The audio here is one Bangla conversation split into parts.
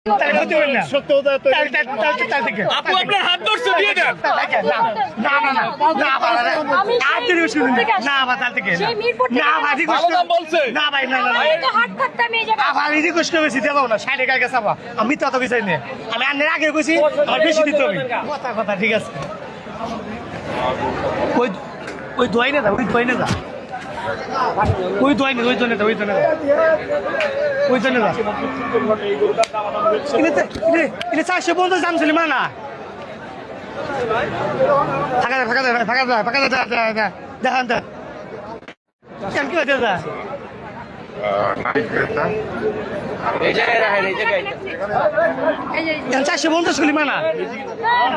আপু আপনার হাত ধরছে দিয়ে দেন। আমি তো বিচাই নি আমি আন্নের আগে গেছি বেশি দিতে হবে কথা কথা ঠিক আছে ওই দোয়াই না ওই দোয়াই না ওই দোয়াই না ওই দোয়াই না ওই দোয়াই না ওই দোয়াই না 450 দাম ছিল মানা ফাঁকা দেখান তো কেন কি হচ্ছে দা 450 ছিল মানা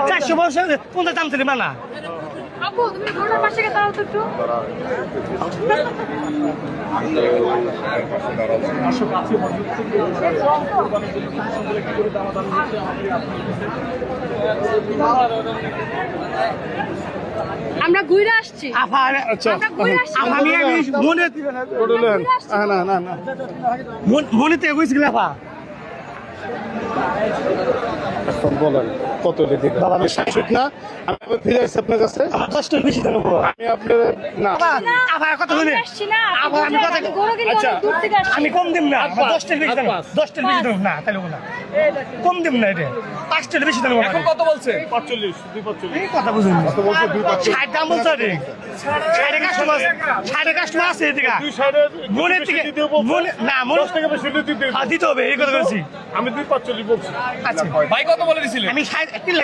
450 দাম ছিল মানা আপু তুমি ঘোড়ার পাশে গিয়ে দাঁড়াও তো একটু আমরা ঘুরে আসছি মনেতে গেছিল আপা বলেন কত বাবা আমি শাশুড় না আমি ফিরে আসছি আপনার কাছে 10 টাকা বেশি দেবো আমি আপনার না আবার কত হলে আসছি না আবার আমি কত আচ্ছা দূর থেকে আসছি আমি কম দিম না 10 টাকা বেশি দেবো 10 টাকা বেশি দেবো না তাহলে না কম দিম না এটা 5 টাকা বেশি দেবো এখন কত বলছে? 45 245 এই কথা বুঝুন কত বলছে 245 60 দাম বলছে রে 60 কাস্টমার আছে এদিকে দুই সাইডে মনে থেকে মনে না মনে 10 টাকা বেশি দিতে দিতে হবে এই কথা বলছি আমি 245 বলছি আচ্ছা ভাই কত বলে দিছিলেন? আমি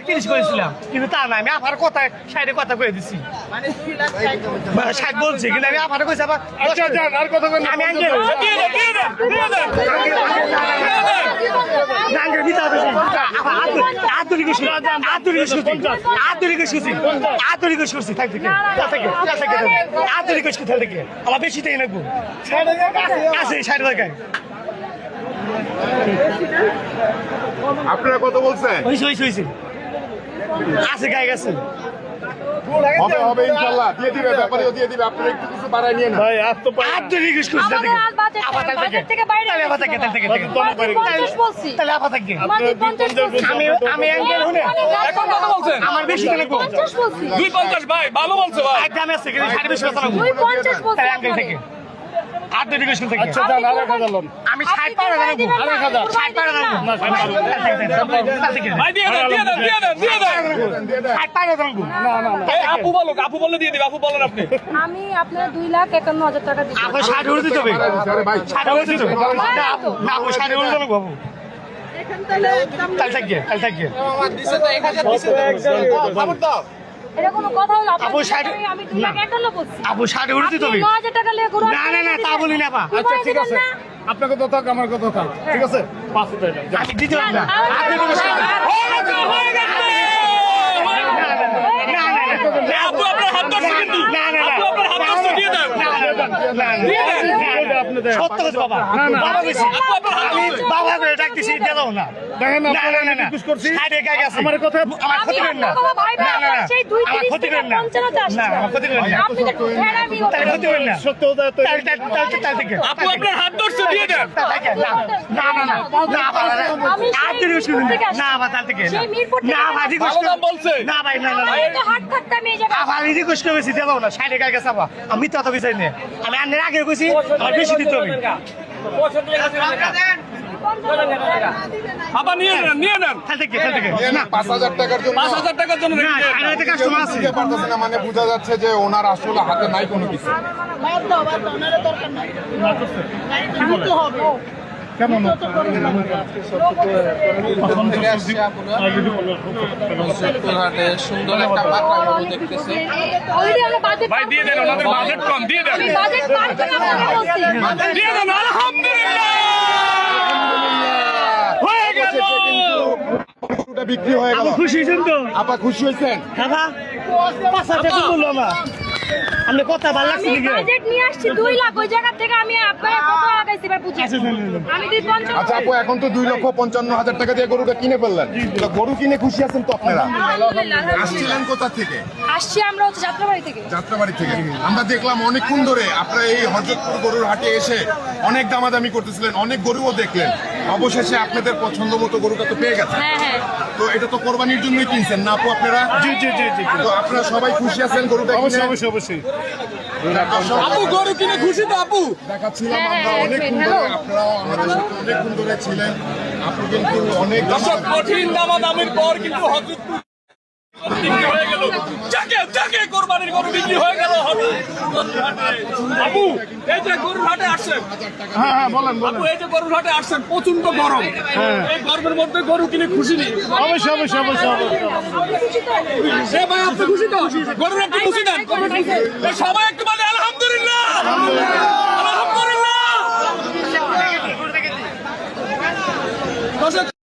30 করেছিলাম কিন্তু তা না আমি আবার কথা 60 কথা কয়ে দিছি মানে 60 বলছি কিন্তু আমি আবার কইছি আবার আচ্ছা যান আর কথা বলেন আমি আঙ্কেল দিয়ে দেন দিয়ে দেন দিয়ে দেন আঙ্কেল দিতে হবে আদুরি কইছি থাক থেকে আদুরি কইছি থাক থেকে আমার বেশি তাই লাগবো আছে 60 টাকায় আপনারা কত বলছেন হইছে আছে গায়ে গেছে হবে হবে ইনশাআল্লাহ দিয়ে দিবে ব্যাপারীও দিয়ে দিবে আপনারা একটু কিছু বাড়ায় নিয়ে না ভাই আজ তো আদুরি কইছি আমাদের আজ বাজেট থেকে বাইরে তাহলে আবার থেকে 50 বলছি তাহলে আবার থেকে আমাদের 50 বলছি আমি আঙ্কেল শুনে এখন কত বলছেন? আমার বেশি লাগবো 50 বলছি 250 ভাই ভালো বলছে ভাই। এক দামে আছে কিন্তু 60 কথা লাগবো 250 বলছি তাহলে আঙ্কেল থেকে আদুরি কইছি থেকে আচ্ছা যান আর 1000 লোন আমি 60 পারে লাগবো 60 পারে লাগবো ভাই দিয়ে দেন দিয়ে দেন দিয়ে দেন দিয়ে দেন 60 পারে লাগবো এই আপু বলো আপু বলে দিয়ে দিবে আপু বলেন আপনি। আমি আপনার 2,51,000 টাকা দিচ্ছি আপনি 60 উড়ে দিতে হবে আরে ভাই 60 উড়ে দিতে হবে না আপু 60 উড়ে দেবো বাবু এখন তাহলে কাল থাকবে এটা কোনো কথা হলো আপু, আমি 2,51,000 বলছি আপু 60 উড়ে দিতে হবে 9,000 টাকা লিয়ে ঘোরা না তা বলি না আপা আচ্ছা ঠিক আছে আপনার কথা থাক আমার কথা থাক ঠিক আছে 500 টাকা আমি দিতে পারবো না আপু আপনার হাত ধরছে কিন্তু আপু আপনার হাত ধরছে দিয়ে দেন সত্য কথা বাবা বাবা বেশি আমি বাবা করে ডাকতেছি দেবো না দেখেন না রিকোয়েস্ট করছি সাইডে গায়ে গেছে আমার কথা আমার ক্ষতি করেন না সেই 2 আমার ক্ষতি করেন না না আমার ক্ষতি করেন না আপনি তো হেরামি তাই ক্ষতি করেন না সত্য কথা তো তাই থেকে আপু আপনার হাত ধরছে দিয়ে দেন না আবার তার থেকে সেই মিরপুর থেকে না ভাই ভালো দাম বলছে। না ভাই না আমি তো হাট থাকতাম এই জায়গায় আবার রিকোয়েস্ট করেছি দেবো না সাইডে গায়ে গেছে আবার আমি তো বিচাই নি আমি আন্নের আগে গেছি আমার বেশি দিতে হবে আবার নিয়ে নেন তাই থেকে না 5000 টাকার জন্য 5000 টাকার জন্য না সাইডে কাস্টমার আছে দিতে পারতেছে না মানে বোঝা যাচ্ছে যে ওনার আসলে হাতে নাই কোনো কিছু কেমন সুন্দর একটা মাত্রা গরু দেখতেছে অলরেডি আমরা বাজেট ভাই দিয়ে দেন ওনাদের বাজেট কম দিয়ে দেন বাজেট পার করে আপনাকে বলছি দিয়ে দেন আলহামদুলিল্লাহ হয়ে গেল গরুটা বিক্রি হয়ে গেল খুশি হয়েছেন তো আপা খুশি হয়েছেন বাবা 5,000 টাকা বললো আমার আমরা কথা ভালো লাগছে আমি নাকি বাজেট নিয়ে আসছি 2 লাখ ওই জায়গা থেকে আমি আপনার কত লাগাইছি এবার বুঝি আচ্ছা, না। আমি 250 আচ্ছা আপু এখন তো 2,55,000 টাকা দিয়ে গরুটা কিনে ফেললেন তো গরু কিনে খুশি আছেন তো আপনারা আলহামদুলিল্লাহ আসছিলেন কোথা থেকে আসছি আমরা হচ্ছে যাত্রাবাড়ি থেকে যাত্রাবাড়ি থেকে আমরা দেখলাম অনেকক্ষণ ধরে আপনারা এই হরজতপুর গরুর হাটে এসে অনেক দামাদামি করতেছিলেন অনেক গরুও দেখলেন অবশেষে আপনাদের পছন্দ মতো গরুটা তো পেয়ে গেছে হ্যাঁ হ্যাঁ তো এটা তো কোরবানির জন্যই কিনছেন না আপু আপনারা জি জি জি জি তো আপনারা সবাই খুশি আছেন গরুটা অবশ্যই কিনে? অবশ্যই অবশ্যই আপু গরু কিনে খুশি তো আপু দেখাচ্ছিলাম হ্যাঁ, আমরা হ্যাঁ, অনেকক্ষণ হ্যালো। ধরে আপনারাও আমাদের সাথে অনেকক্ষণ ধরে ছিলেন আপনি কিন্তু অনেক দর্শক কঠিন দামাদামির পর কিন্তু হযরতপুর বিক্রি হয়ে গেল যাকে কোরবানির গরু বিক্রি হয়ে গেল আপু এই যে গরুর হাটে আসছেন হ্যাঁ হ্যাঁ বলেন আপু এই যে গরুর হাটে আসছেন প্রচন্ড গরম এই গরমের মধ্যে গরু কিনে খুশি নেই অবশ্যই অবশ্যই অবশ্যই এ ভাই আপনি খুশি তো গরুর একটু খুশি দেন এই সবাই একটু মানে আলহামদুলিল্লাহ